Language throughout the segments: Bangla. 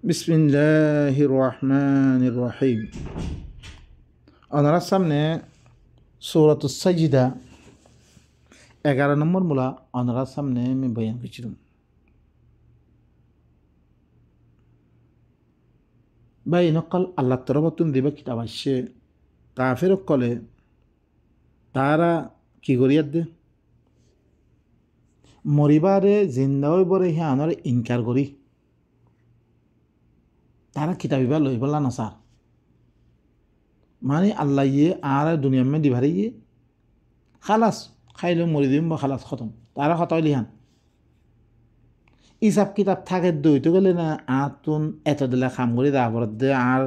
বিসমিল্লাহির রহমানির রহিম। ওনার সামনে সূরাতুস সাজদা 11 নম্বর মূলা ওনার সামনে আমি বয়ান করছিলাম। ভাই নকল আল্লাহ তরফতুন দিবা কিতাব আসছে কাফের কলে তারা কি করিয়ার দে মরিবারে জিন্দা হয়ে পরে হে আনরে ইনকার করি তারা কিতাবিবা লই বললা না স্যার মানে আল্লাহ ইয়ে আর দুনিয়া মে দিভারে ইয়ে খালাস খাইলে মরি দিম বা খালাস খতম তারা খতাই লিহান ইসাব কিতাব থাকে দইতে গেলে না আর তুন এত দিলে খাম করে দা ভরত দে আর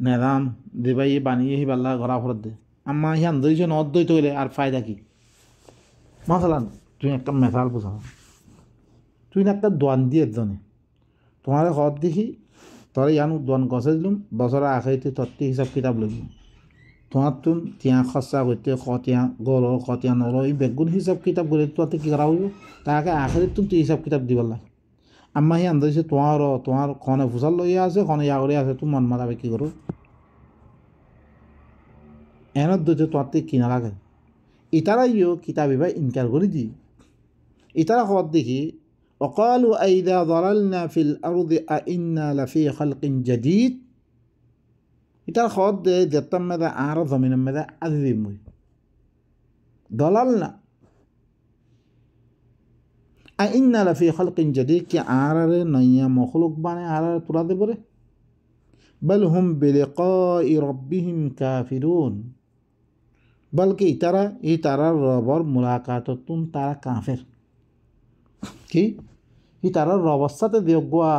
নেদাম দেবাই বানিয়ে হি বাল্লা গড়া ভরত দে আম্মা হিয়ান দইছে নদ দইতে গেলে আর ফায়দা কি মাসালান তুই একটা মেথাল বোঝা তুই না একটা দোয়ান দিয়ে জনে তোমার হদ দেখি তোর ইয়ান দোয়ান গছে দিলুম বছরে আখাইতে তত্ত্বে হিসাব কিতাব লইব তোমার তুন তিয়া খরচা করতে খতিয়া গল খতিয়া নল এই বেগুন হিসাব কিতাব করে তোতে কি করা হইব তাকে আখারে তুই হিসাব কিতাব দিবলা আম্মা হি আন্দাজে তোমার খনে ফুসাল লইয়া আছে খনে ইয়া করে আছে তুমি মন মারাবে কি করো এনত দইতে তোমার থেকে কিনা লাগে ইতারা ইও কিতাবি ভাই ইনকার করে দি ইতারা খবর দেখি وقالوا أئذا ضللنا في الأرض أئنا لفي خلق جديد ইতারা খবর দে যেতাম মেদা আর জমিনের মেদা আজিম ضللنا أئنا لفي خلق جديد কি আর নয়া মখলুক বানে আর তোরা দে বলে بل هم بلقاء ربهم كافرون বলকি ইতারা রবর মুলাকাততুন তারা কাফের কি ইতারা রবর সাথে দিয়োগা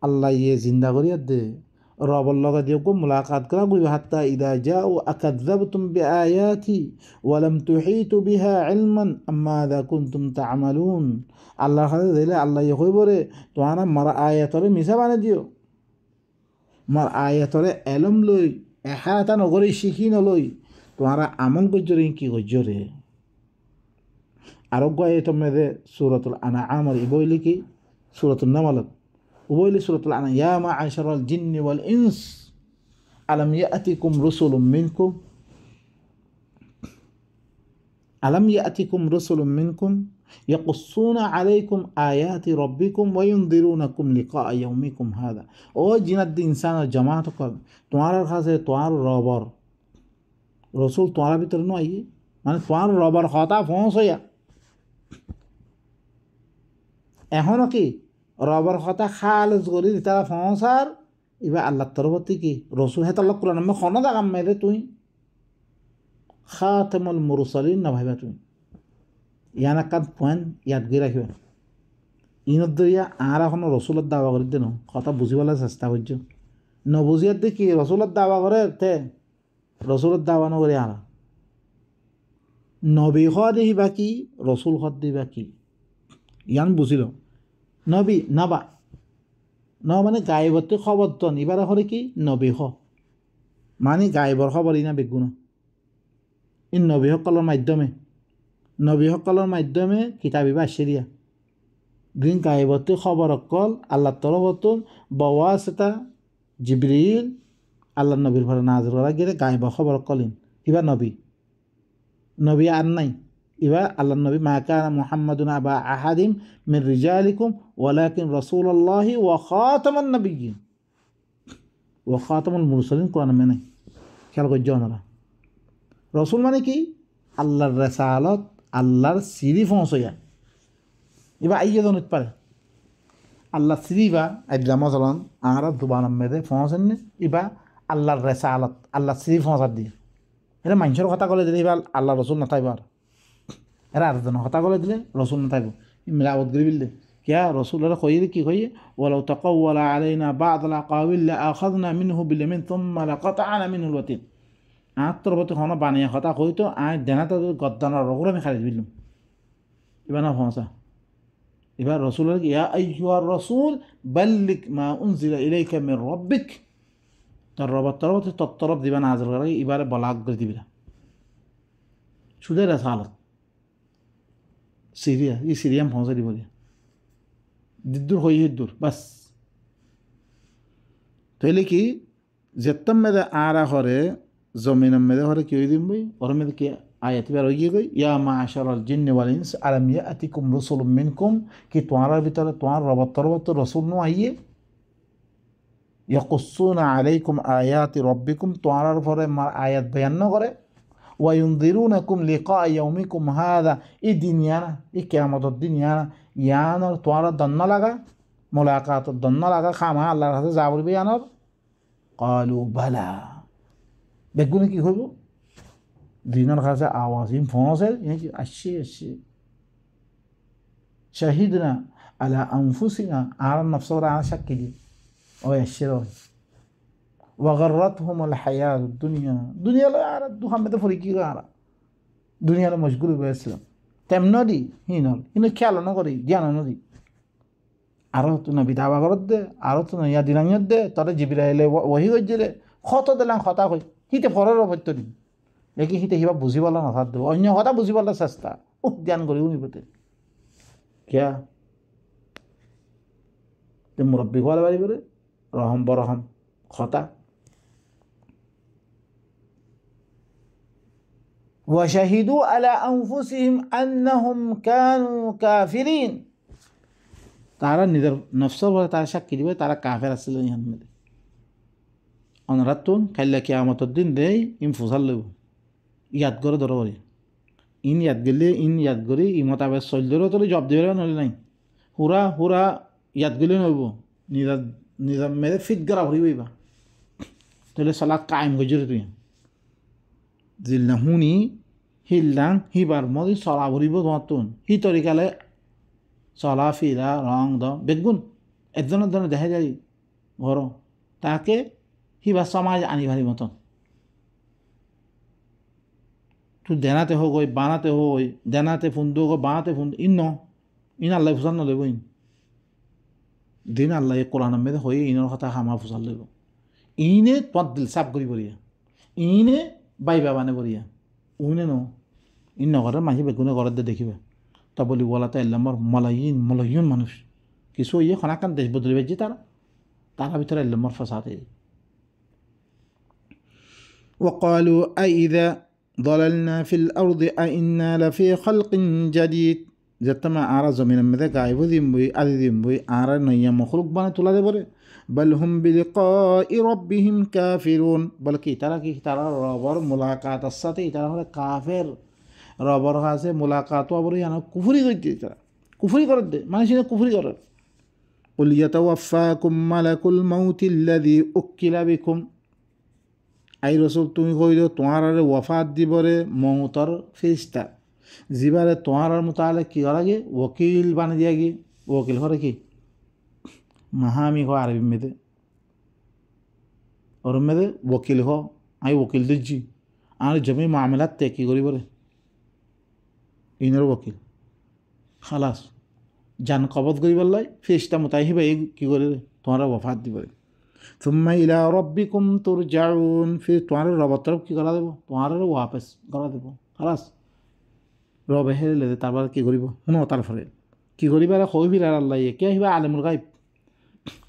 আল্লাহ ইয়ে জিন্দা করিয়া দে রবর লগে দিয়োগা মুলাকাত করা গুই হাত্তা ইদা জাউ আকাযযাবতুম বিআয়াতি ওয়া লাম তুহিতু বিহা ইলমান আম্মাযা কুনতুম তা'মালুন আল্লাহ হাতে দিলে আল্লাহ ইয়ে কইবরে তোরা মার আয়াতরে মিছা বানে দিও মার আয়াতরে এলম লই এহাতা নগরী শিখি নলই তোমরা আমল গজ্জরে কি গজ্জরে আরোগ্য মেদে সূরাতুল আনআম ইবইলি কি সূরাতুন নামল উবইলি সূরাতুল আনআম ইয়া মা'আশারাল জিন্নি ওয়াল ইনস আলাম ইয়াতিকুম রুসুলুম মিনকুম ইয়াকুসসুনা আলাইকুম আয়াতি রাব্বিকুম ওয়া ইউনযিরুনাকুম লিকা ইয়াউমিকুম হাযা ও জিনাত ইনসান জামাত কল তোমার কাছে তোমার রবর রসুল তোমার ভিতরে নয় মানে তোমার রবার হতা পৌঁছয়া এখনও কি রবার হতা খালেজ করি তারা পৌঁছার এবার আল্লাহর তরফতে কি রসুল হেতাল্লাহ কোরআন আমি খনো দাগাম মেরে তুই খাতামুল মুরসালিন না ভাইবা তুমি ইয়ান একটা পয়েন্ট ইয়াদ গিয়ে রাখবেন ইনত দরিয়া আর এখনো রসুলের দাবা করে দেন কথা বুঝিবার চেষ্টা করছ নবুঝিয়ার দিয়ে কি রসুলের দাবা করে তে রসুলের দাবা নগরে আর নবী হওয়া দেখি বাকি রসুল হদ দিবা কি ইয়ান বুঝিল নবী নাবা ন মানে গাইবতে খবর তো নিবার হরে কি নবী হ মানে গাইবর খবর ইনা বেগুনা ই নবীসকলৰ মাধ্যমে কিতাবি বা সেরিয়া দিন গাইবতে খবর অকল আল্লাহ তরফতুন বওয়াসিতা জিবরিল আল্লাহ নবীর ঘরে নাজিল করা গেলে গাইব খবর কলিন ইবা নবী আর নাই ইবা আল্লাহ নবী মা কানা মুহাম্মাদুন আবা আহাদিম মিন রিজালিকুম ওয়ালাকিন রাসূলুল্লাহি ওয়া খাতামান নাবিয়্যিন ওয়া খাতামুল মুরসালিন কোরআন মে নাই খেয়াল করছো আপনারা রসুল মানে কি আল্লাহর রেসালত আল্লাহর সিরি পৌঁছয়া এবার আইয়ে জনিত পারে আল্লাহ সিরি বা আইদামা চলন আর দুবান মেদে পৌঁছেন ইবা আল্লাহর রেসালত আল্লাহ সিরি পৌঁছার দিয়ে এটা মানুষের কথা কলে দিলে এবার আল্লাহ রসুল নাথাইব আর এরা আরেকজনের কথা কলে দিলে রসুল নাথাইব মিলাবত গিরি বিললে কিয়া রসুলের কইলে কি কইয়ে ওয়ালাউ তাকাওয়ালা আলাইনা বা'দ আল-আকাওইল লাআখাযনা মিনহু বিল-ইয়ামিন থুম্মা লাকাতা'না মিনহুল ওয়াতিন আত্মরবতে কোনো বানিয়ে কথা কইতো আয় দেনাতে গদ্দানোর রঘুর আমি খারিজ দিলাম এবার না পৌঁছা এবার রসুলের ইয়া আইয়ুহার রসুল বাল্লিগ মা উনজিলা ইলাইকা মির রাব্বিক তোর রবের তরফতে তোর তরফ দিবা নাজিল করে এবারে বলাগ করে দিবি না শুধু রেসালত সিরিয়াম পৌঁছে দিব দিয়া দিদ্দুর হই হিদ্দুর বাস তাইলে কি যেতম মেদে আরা হরে জমিনের মেদে হরে কি দিন বই ওর মেদে কি আয়াত বের হয়ে গই ইয়া মাশারাল জিন্নি ওয়াল ইনস আলাম ইয়াতিকুম রাসূলুম মিনকুম কি তোমার ভিতরে তোমার রব তরবত রাসূল নো আইয়ে ইয়াকুসুনা আলাইকুম আয়াতি রাব্বিকুম তোমার উপরে মার আয়াত বয়ান করে ওয়া ইউনযিরুনাকুম লিকা ইয়াউমিকুম হাদা এই দিন ইয়ানা এই কিয়ামতের দিন ইয়ানার তোমার দন্ন লাগা মুলাকাতের দন্ন লাগা খামা আল্লাহর কাছে যা বলবে ইয়ানার قالوا بلى বেগুনে কি হইব দিনের কাছে আওয়াজ ফোনসের আসছে শাহিদনা আলা আনফুসিনা আর নফসর আর সাক্ষী দি ও আসছে وغرتهم الحياة الدنيا দুনিয়া লো আর দুহামে তো ফরিকি আর দুনিয়া লো মশগুল হয়েছিলাম তেমনদি হিন খেয়াল ন করি জ্ঞান নদি আরো তো না বিধাবা করত দে আরো তো না ইয়া দিনাঙত দে তরে জিবিরাইলে ওহি গজ্জিলে খত দিলাম খতা কই হিতে ফরের অপত্য দিন দেখি হিতে হিবা বুঝি পালা না থাক দেব অন্য কথা বুঝি পালার চেষ্টা ধ্যান করি উনিপতে কিয়া তে মুরব্বী খোয়ালে বাড়ি করে রহম বরহম খতা وشهدوا على أنفسهم أنهم كانوا كافرين তারা নিজের নফসর বলে তারা সাক্ষী দিবে তারা কাফের আসছিল ইহান মধ্যে অনরাতুন খাইলে কিয়ামতের দিন দেই ইম ফুসাল লইব ইয়াদ করে ধরো বলি ইন ইয়াদ গেলে ইন ইয়াদ করি ই মোতাবেক চললেও তোলে জব দিবে নলে নাই হুরা হুরা ইয়াদ গেলে নইব নিজের নিজের মেরে ফিট করা ভরিবইবা তাহলে সালাদ কায়েম গজরে তুই জিল্লা হুনি হিল্লাং হিবার মদি চলা ভরিব তোমার তুন হি তরিকালে চলা ফিরা রং দম বেগুন একজনের জন্য দেখা যায় ঘর তাকে হিবা সমাজ আনি ভারি মতন তুই দেনাতে হোক ওই বানাতে হই দেনাতে ফুন্দু হোক বানাতে ফুন্দ ইন আল্লাহ ফুসাল নলইব ইন দিন আল্লাহ কোরআন মেদে হয়ে ইনের কথা হামা ফুসাল লইব ইনে তোমার দিল সাফ করি বলিয়া ইনে বাইবা বানে বলিয়া উনে ন ইন নগরের মাঝে বেগুনে ঘরের দিয়ে দেখিবে তা বলি বলা তাই এল্লামর মলাইন মানুষ কিছু ইয়ে খনাকান দেশ বদলে বেজি তারা ভিতরে এল্লামর ফাসাদে وقالوا أئذا ضللنا في الأرض أئنا لفي خلق جديد যেতমা আরা জমিনের মধ্যে গাইব দিমবই আদি দিমবই আরা নইয়া মখলুক বানায় তোলা দে বলে বল হুম বিলিকাই রব্বিহিম কাফিরুন বলে কি তারা রবর মুলাকাতের সাথে তারা হলে কাফের রবর কাছে মুলাকাত আবার ইয়ানা কুফরি করতে তারা কুফরি করে দে মানুষ কুফরি করে قل يتوفاكم ملك الموت الذي أكل بكم আই রসুল তুমি কইল তোমার আরে ওয়াফাত দিবরে মৌতর ফেরিস্তা জিবারে তোমার মোতালে কি লাগে ওকিল বানিয়ে দিয়া গিয়ে ওকিল হরে কি মাহামি হ আরবি মেদে ওর মেদে ওকিল হ আমি ওকিল দিচ্ছি আর জমি মামলাত তে কি করি বলে ইনের ওকিল খালাস জান কবত করি বললাই ফেরিস্তা মোতাই হিবা এই কি করে তোমার ওয়াফাত দিবরে সুম্মা ইলা রব্বিকুম তুরজাউন ফির তোমার রবের তরফ কি করা দেবো তোমার ওয়াপস করা দেবো খালাস রবে হেরে দে তারপর কি করিব শুনো তারপরে কি করিবা আর কইবি আর আল্লাহ কে আহিবা আলেমুল গাইব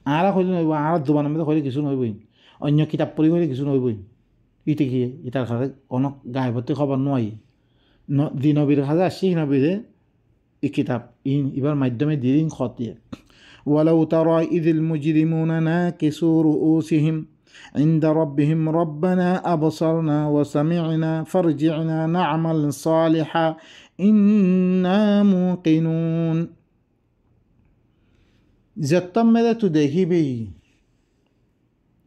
আরা কইলে নইব আর দোকানের মধ্যে কইলে কিছু নইবই অন্য কিতাব পড়ি কইলে কিছু নইবই ইতে কি ইটার খাতে অনেক গাইবতে খবর নয় দি নবীর কাছে আসছি নবীরে এই কিতাব এবার মাধ্যমে দিন খত দিয়ে ولو ترى إذ المجرمون ناكسوا رؤوسهم عند ربهم ربنا أبصرنا وسمعنا فارجعنا نعمل صالحا إنا موقنون زتمدة تدهبي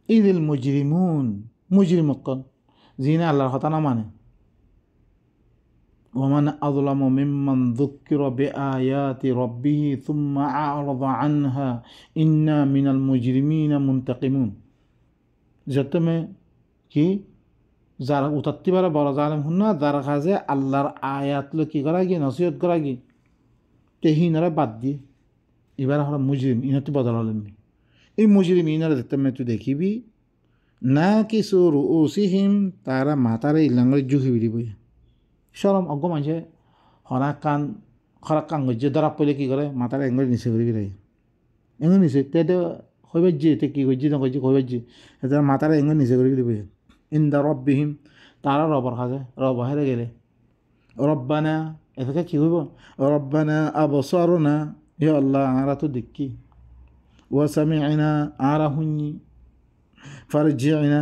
إذ المجرمون مجرم القل زينا الله خطنا مانه ومن أظلم ممن ذكر بآيات ربه ثم أعرض عنها إنا من المجرمين منتقمون যতমে কি যারা উতাত্তি পারে বড় জালেম হুন না যার কাছে আল্লাহর আয়াত লো কি করা গিয়ে নসিহত করা গিয়ে তেহিনারা বাদ দিয়ে এবার হলো মুজরিম ইনাতে বদল হলেন এই মুজরিম ইনারা যতমে তুই দেখিবি না কিছু রুসিহিম তারা মাতারে ইলাঙ্গরে জুহিবি দিবই সরম অজ্ঞ মানুষে খরাক কান গজ্জে ধরা পড়লে কী করে মাথার এঙ্গল নিচে করি রে এঙ্গল নিচে তে হইবাজ্জি এতে কী করছি না করছি হইবাজ্জি এটা মাথার এঙ্গে নিচে করে দিব ইন্দা রব্বিহিম তারা রবর খাজে রব হেরে গেলে রব্বানা এটাকে কী হইব রব্বানা আবসারনা হে আল্লাহ আরা তো দেখি ওয়াসামি'না আরা হুঞ্জি ফারজি'না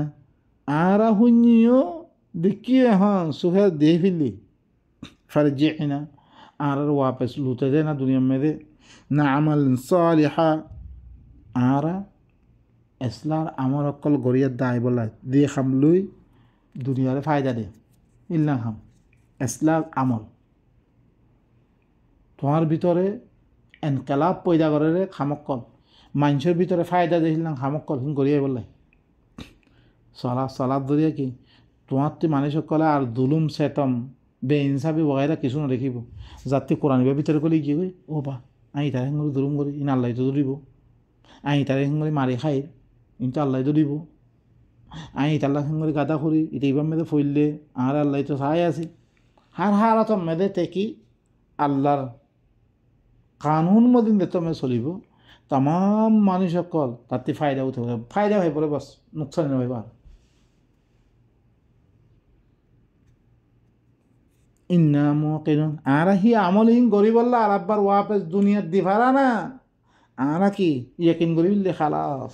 আরা হুঞ্জিও দেখি হ্যাঁ সুখে দিয়ে ফেললি ফারজি'না আরার ওয়াপস লুতে দে না দুনিয়া মেদে না আমাল সালিহা আরা এসলার আমার অকল গড়িয়ার দায় বলা দিয়ে খামলুই দুনিয়ার ফায়দা দে ইল্লা খাম এসলার আমল তোমার ভিতরে এনকালাব পয়দা করে খামক্কল মানুষের ভিতরে ফায়দা দিয়েছিলাম খামক্কল হিন গড়িয়াই বললাই সলাপ ধরিয়া কি তোমার তো মানুষ সকলে আর দুলুম সেতম বে ইনসাফি বগাইরা কিছু না দেখিব যাতে কোরআনিবার ভিতরে কলে কি কই ও বা আই তার হেঙ্গলি দুলুম করি ইন আল্লাহ তো ধরিব আই তার হেঙ্গলি মারি খাই ইনতো আল্লাহ তো দিব আই তাল্লা হেঙ্গলি গাদা করি এটা ইবার মেয়েদের ফইললে আর আল্লাহ তো সাহাই আছে হার তো মেয়েদের তেকি আল্লাহর কানুন মদিন তুমি চলিব তাম মানুষ সকল তাতে ফায়দা উঠে ফায়দা হয়ে পড়ে বাস নোকসান হইবা ইন্না মুকিনুন আরা হি আমলহীন গরিব আল্লাহ আর আব্বার ওয়াপেস দুনিয়ার দিফারা না আরা কি ইয়াকিন গরিবিল্লে খালাস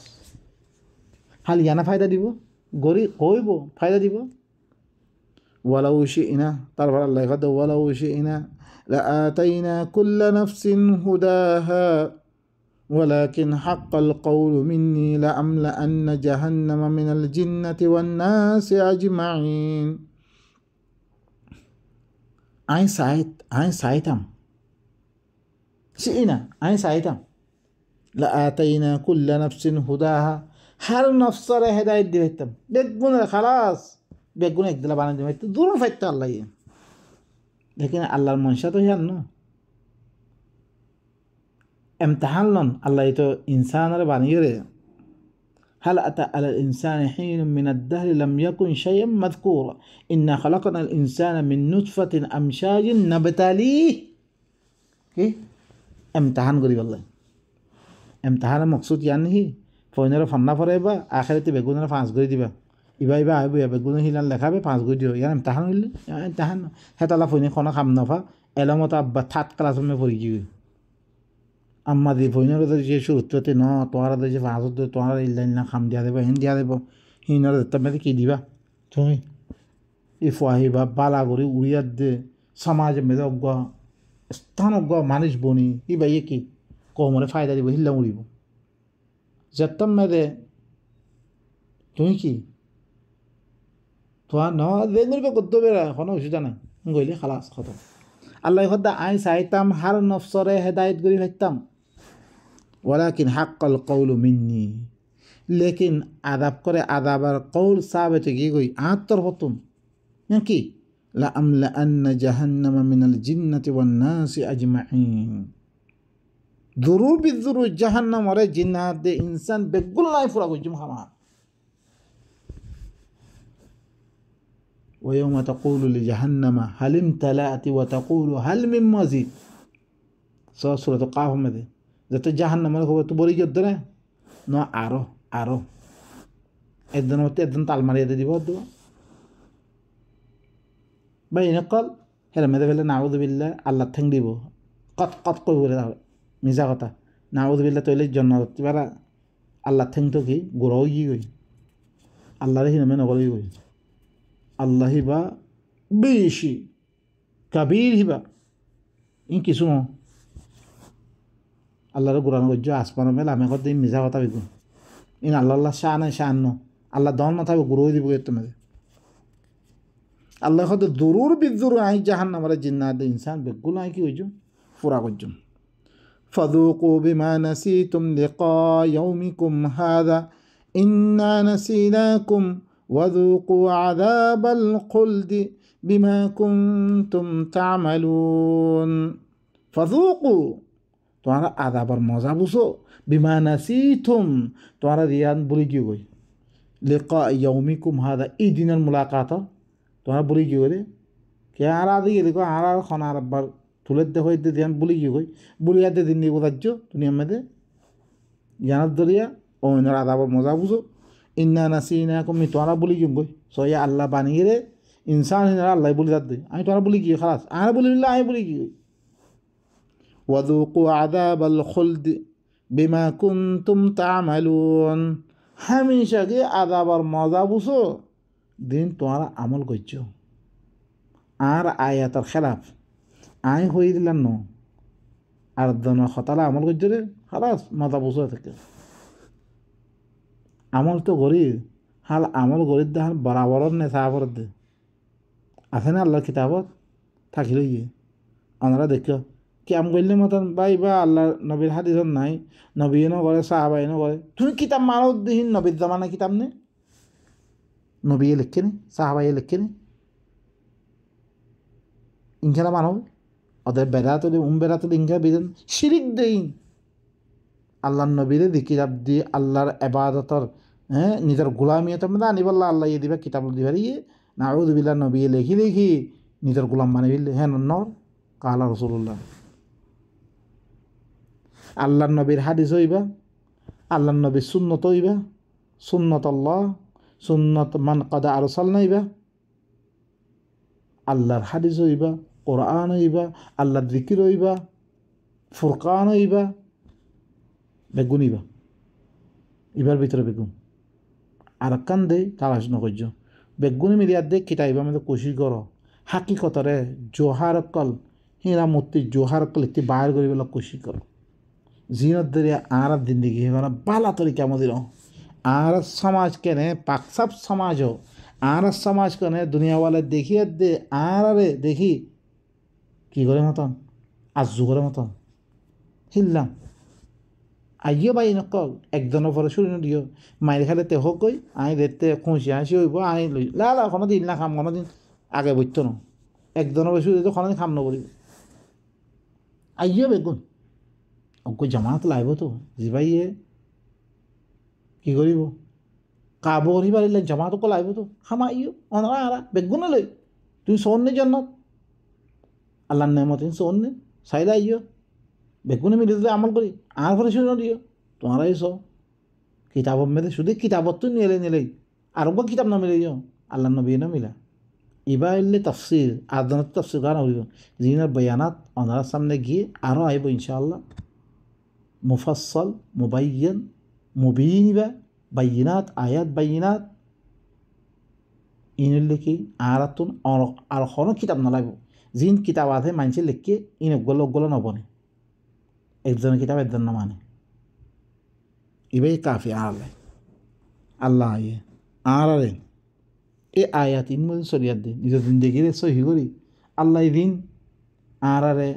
হাল ইয়ানা ফায়দা দিব গরিব কইব ফায়দা দিব ওয়ালাউ শি'না তারপর আল্লাহ কথা ওয়ালাউ শি'না لآتينا كل نفس هداها ولكن حق القول مني لأملأن جهنم من الجنة والناس أجمعين আই চাইতাম শি'না আই চাইতাম لآتينا كل نفس هداها হার নফসরে হেদায়েত দিয়ে দিতাম বেগুনের খালাস বেগুন একদিলা বানিয়ে দিতে দূর ফাইতে আল্লাহ দেখেন আল্লাহর মনসা তো হিয়ান না এমতাহান লন আল্লাহ তো ইনসানের বানিয়ে রে هل أتى على الإنسان حين من الدهر لم يكن شيئا مذكورا إنا خلقنا الإنسان من نطفة أمشاج نبتليه كي امتحان قريب الله امتحان مقصود يعني هي فوينر فنا فريبا آخرتي بيقولنا فانس قريب ديبا ইবা আইব বেগুন হিলান লেখাবে 5 গুণ দিও ইয়ার এমতাহান হইলে এমতাহান হেতালা ফইনি খনা খাম নফা এলামত আব্বা থাত ক্লাসে পড়ি গিয়ে আম্মা দি ফইনের যে শুরুতে ন তোরা যে 5 তোরা ইল্লাইন না খাম দিয়া দেব হেন দিয়া দেব হিনর তবে কি দিবা তুমি ই ফাহিবা বালা গরি উড়িয়াত দে সমাজ মেদে অজ্ঞ স্থান অজ্ঞ মানুষ বনি ইবা কি কমরে ফায়দা দিব হিল্লা উড়িব যেতম মেদে তুমি কি তোমার ন বেগুনবে করতে বেড়া কোনো অসুবিধা নাই গইলে খালাস খতম আল্লাহ খদ্দা আই চাইতাম হার নফসরে হেদায়ত করি ভাবতাম ওয়ালাকিন হাক্কাল কওলু মিন্নি লেকিন আদাব করে আদাবার কৌল সাবেতে গিয়ে গই আত্মর হতুম নাকি লা আমলা আন্না জাহান্নামা মিনাল জিন্নাতি ওয়ান নাসি আজমাইন দুরু বিদুরু জাহান্নাম ওরে জিন্নাত দে ইনসান বেগুন লাই ফুরা গজুম খামা ويوم تقول لجهنم هل امتلأت وتقول هل من مزيد سورة قاف مده ذات جهنم لك هو تبوري جدنا نو আরো এদিন হতে এদিন তাল মারিয়ে দিব ভাই নকল হেরা মেদে ফেলে নাউযুবিল্লাহ আল্লাহ ঠেং দিব কত কই বলে মিজা কথা নাউযুবিল্লাহ তৈলে জন্য পারা আল্লাহ ঠেং তো কি গোড়াও গিয়ে গই আল্লাহরে হিনামে নকল গই আল্লাহ হিবা বেশি কাবির হিবা ইন কিছু ন আল্লাহর কোরআন গজ্জ আসমান মেল আমি কত মিজা কথা বেগুন ইন আল্লাহ শাহ নাই শাহ ন আল্লাহ দন না থাকবে গুরু দিব তোমাদের আল্লাহ কত দূর বিদুর আই জাহান্নাম আর জিন্নাত ইনসান বেগুন আই কি হইজ পুরা গজ্জম ফাযুকু বিমা নাসিতুম লিকা ইয়াউমিকুম হাযা ইন্না নাসিনাকুম وذوقوا عذاب الخلد بما كنتم تعملون فذوقوا তোমারা আযাবার মজা বুঝো বিমা নাসিতুম তোমারা রিয়ান বলি কি কই লিকা ইয়াউমিকুম হাদা এই দিনের মুলাকাত তোমারা বলি কি করে কে আর আদি দেখো আর খানা আরবার তুলে দেখো এই দিন বলি কি কই বলিয়াতে দিন নিব রাজ্য দুনিয়া মধ্যে জানাত দরিয়া ওনার আদাবর মজা বুঝো ইন্না নাসিনা কমি তোরা বলি কি গই সয়া আল্লাহ বানিয়ে রে ইনসান হিনারা আল্লাহ বলি যাতে আমি তোরা বলি কি খালাস আর বলি আমি বলি কি ওয়াদুকু আযাবাল খুলদ বিমা কুনতুম তা'মালুন হামেশা কে আযাবার মজা বুঝো দিন তোরা আমল করছো আর আয়াতের খেলাফ আই হয়ে দিলাম ন আর দন হতালা আমল করছো রে খালাস মজা বুঝো থেকে আমল তো করি হাল আমল করি দে হাল বরাবর নে সাহাবর দে আছে না আল্লাহর কিতাবত থাকিল গিয়ে ওনারা দেখো কি আম করলে মতন বাই বা আল্লাহ নবীর হাদিস নাই নবীনও করে সাহাবাইনও করে তুমি কিতাব মানব দিহীন নবীর জামানা কিতাব নে নবী লিখে নে সাহাবাই লিখে নে ইনখানা মানব ওদের বেড়াতে বেড়াতে ইনখা বিজন শিরিক দেইন আল্লাহর নবীরে দি কিতাব দিয়ে আল্লাহর এবাদতর নিজের গোলামিয়তের মধ্যে আনিবাল্লা আল্লাহ ইয়ে দিবা কিতাব দিবার ইয়ে না আউযুবিল্লাহ নবী লেখি নিজের গোলাম মানে বিল হ্যাঁ নর কালা রাসূলুল্লাহ আল্লাহর নবীর হাদিস হইবা আল্লাহর নবীর সুন্নত হইবা সুন্নত আল্লাহ সুন্নত মান কাদা আরসালনা হইবা আল্লাহর হাদিস হইবা কোরআন হইবা আল্লাহর জিকির হইবা ফুরকান হইবা বেগুন ইবা ইবার ভিতরে বেগুন আর কান দে তালাশ নকর্য বেগুনি মিলিয়ার দে কিতাইবা আমাদের কোশিশ করো হাকিকতরে জোহার কল হীরা মূর্তি জোহার কল একটি বাইর করি বলে কোশিশ করো জিনত দরিয়া আর জিন্দগি মানে বালা তরিকা আমাদের আর সমাজ কেনে পাকসাপ সমাজ আর সমাজ কেনে দুনিয়াওয়ালা দেখিয়ে দে আর আরে দেখি কি করে মতন আজু করে মতন হিললাম আইও বাই নকল একজনের পরে শুরু দিও মায়ের খেলে তে হোক কই আই দেখতে খুঁজি হাসি হইব আই লই লা কোনো দিন না খাম কোনো দিন আগে বইতো না একজনের পরে শুরু দিতে কোনো দিন খাম না করিব আইও বেগুন অঙ্ক জামাত লাইব তো জিবাইয়ে কি করিব কাবো করি পারিলে জামাত কো লাইব তো খামাইও অনরা আরা বেগুন লই তুমি সোননে জন্য আল্লাহর নেমতিন সোননে সাইলা আইও বেগুনে মিলে দিলে আমল করি আর পরে শুনে দিও তোমারাই সব কিতাবত মেলে শুধু কিতাবত তো নিলেই আর কিতাব না মিলে আল্লাহ নবী না মিলা ইবা এলে তফসির আদানত তফসির কারণ হইব জিনার বয়ানাত ওনার সামনে গিয়ে আরও আইব ইনশাআল্লাহ মুফাসল মুবাইয়ান মুবিন ইবা বাইনাত আয়াত বাইনাত ইনের লিখি আরাতুন আর কোনো কিতাব নলাইব জিন কিতাব আছে মানুষের লিখে ইন ওগুলো নবনে একজনের কিতাব একজন না মানে এবার কাফি আড়ালে আল্লাহ আয়ে আড়ালে এ আয়াত ইন মধ্যে শরিয়াত দিন নিজের দিন দেখি সহি করি আল্লাহ দিন আড়ারে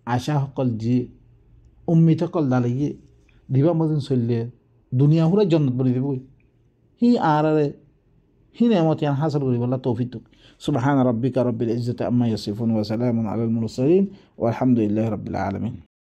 আশা সকল যে উম্মিত সকল দাঁড়িয়ে দিবা মদিন চললে দুনিয়া হুরা জন্নত বলি দেবই হি আড়ারে হি নেমত ইয়ান হাসল করি বললা তৌফিক সুবহান রাব্বিকা রাব্বিল ইজ্জাতি আম্মা ইয়াসিফুন ওয়া সালামুন আলাল মুরসালিন ওয়া আলহামদুলিল্লাহি রাব্বিল আলামিন।